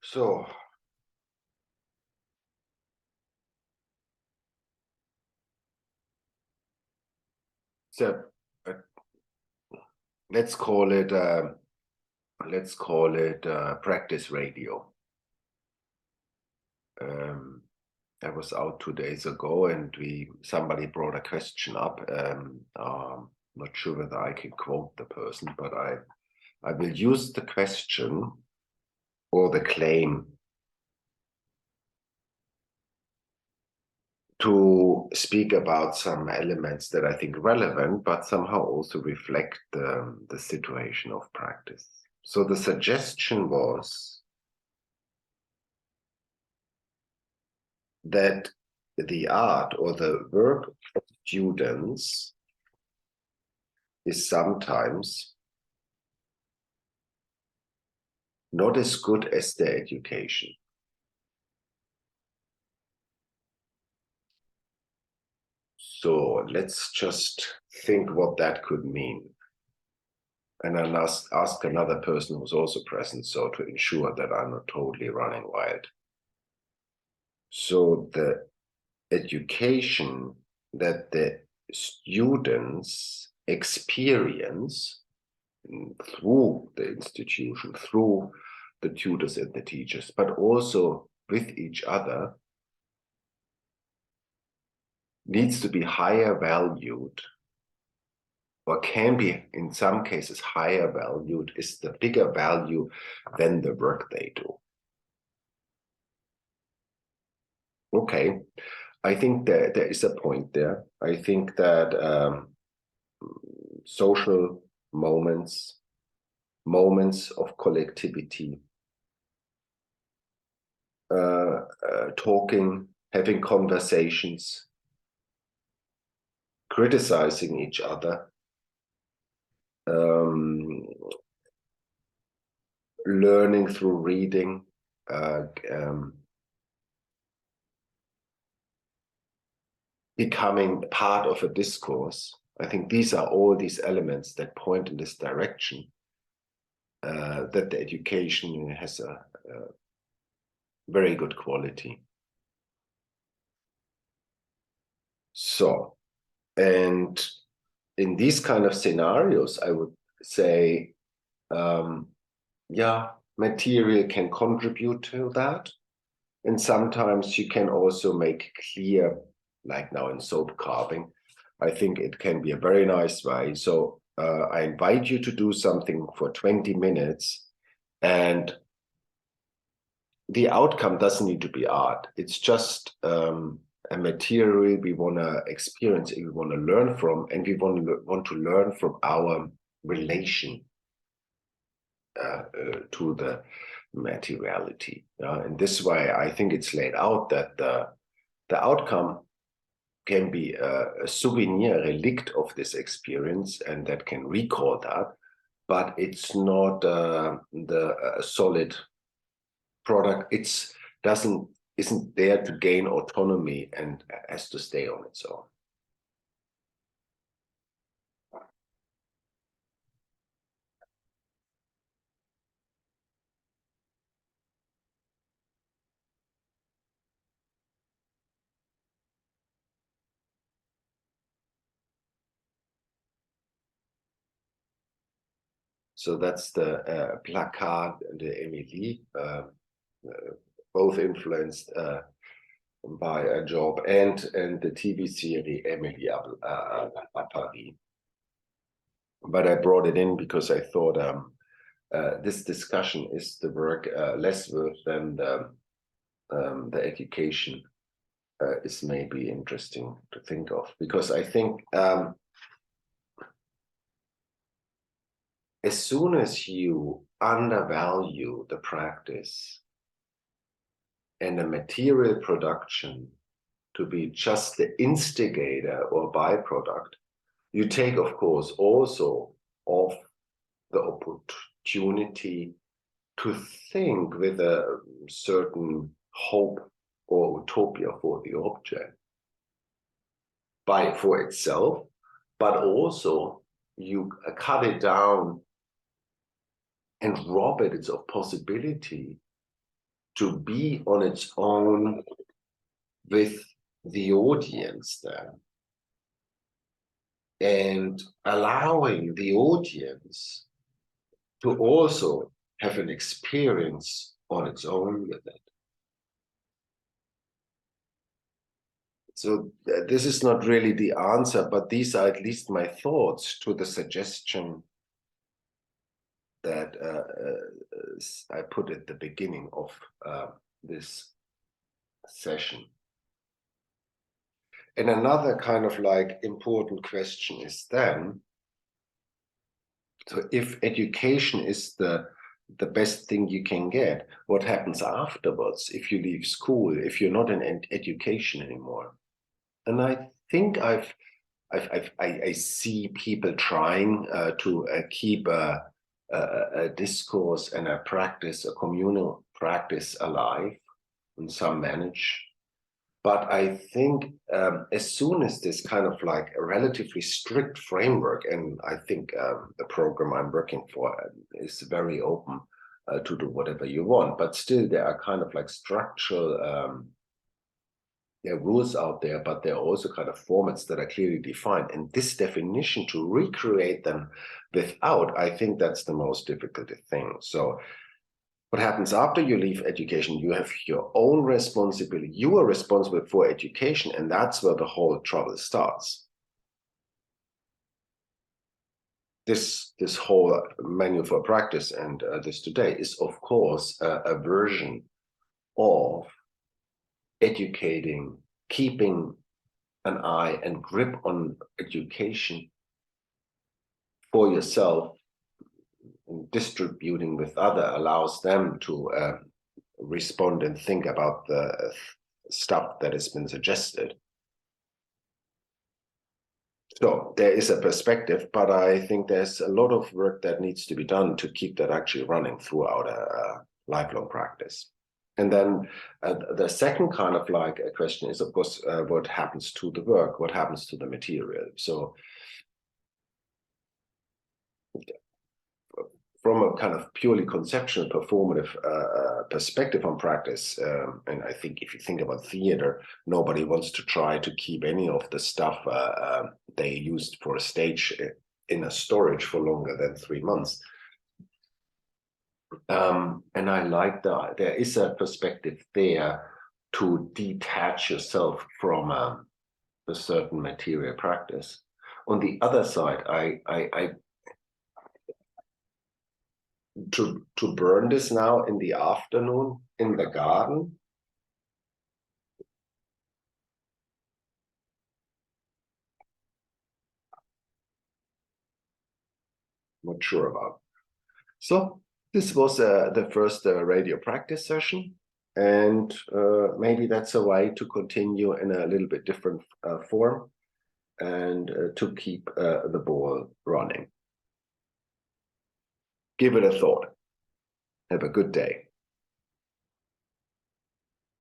So, so uh, let's call it practice radio. I was out 2 days ago, and somebody brought a question up. Not sure whether I can quote the person, but I will use the question or the claim to speak about some elements that I think relevant, but somehow also reflect the situation of practice. So the suggestion was that the art or the work of students is sometimes not as good as their education. So let's just think what that could mean. And I'll ask another person who's also present, so to ensure that I'm not totally running wild. So the education that the students experience through the institution, through the tutors and the teachers, but also with each other, needs to be higher valued, or can be in some cases higher valued, is the bigger value than the work they do. Okay, I think that there is a point there. I think that social moments of collectivity, talking, having conversations, criticizing each other, learning through reading, becoming part of a discourse. I think these are all these elements that point in this direction, that the education has a very good quality. So, and in these kind of scenarios, I would say, yeah, material can contribute to that. And sometimes you can also make clear, like now in soap carving, I think it can be a very nice way. So I invite you to do something for 20 minutes, and the outcome doesn't need to be art. It's just a material we want to experience, we want to learn from, and we want to learn from our relation to the materiality. In this way, I think it's laid out that the outcome can be a souvenir, a relic of this experience, and that can recall that, but it's not the solid product. Isn't there to gain autonomy and has to stay on its own. So that's the Placard and the Emily, both influenced by a job, and the TV series Emily à Paris. But I brought it in because I thought this discussion is the work less worth than the education is maybe interesting to think of, because I think as soon as you undervalue the practice and the material production to be just the instigator or byproduct, you take, of course, also off the opportunity to think with a certain hope or utopia for the object for itself, but also you cut it down and rob it of possibility to be on its own with the audience there, and allowing the audience to also have an experience on its own with it. So this is not really the answer, but these are at least my thoughts to the suggestion that I put at the beginning of this session. And another kind of like important question is then, so if education is the best thing you can get, what happens afterwards if you leave school, if you're not in education anymore? And I think I see people trying to keep a discourse and a practice, a communal practice alive, and some manage. But I think as soon as this kind of like a relatively strict framework, and I think the program I'm working for is very open to do whatever you want, but still there are kind of like structural there are rules out there, but there are also kind of formats that are clearly defined. And this definition, to recreate them without, I think that's the most difficult thing. So what happens after you leave education, you have your own responsibility. You are responsible for education, and that's where the whole trouble starts. This whole manual for practice and this today is, of course, a version of educating, keeping an eye and grip on education for yourself, and distributing with other allows them to respond and think about the stuff that has been suggested. So there is a perspective, but I think there's a lot of work that needs to be done to keep that actually running throughout a lifelong practice. And then the second kind of like a question is, of course, what happens to the work? What happens to the material? So from a kind of purely conceptual, performative perspective on practice, and I think if you think about theater, nobody wants to try to keep any of the stuff they used for a stage in a storage for longer than 3 months. And I like that there is a perspective there to detach yourself from a certain material practice. On the other side, to burn this now in the afternoon in the garden, not sure about. So this was the first radio practice session, and maybe that's a way to continue in a little bit different form and to keep the ball running. Give it a thought. Have a good day.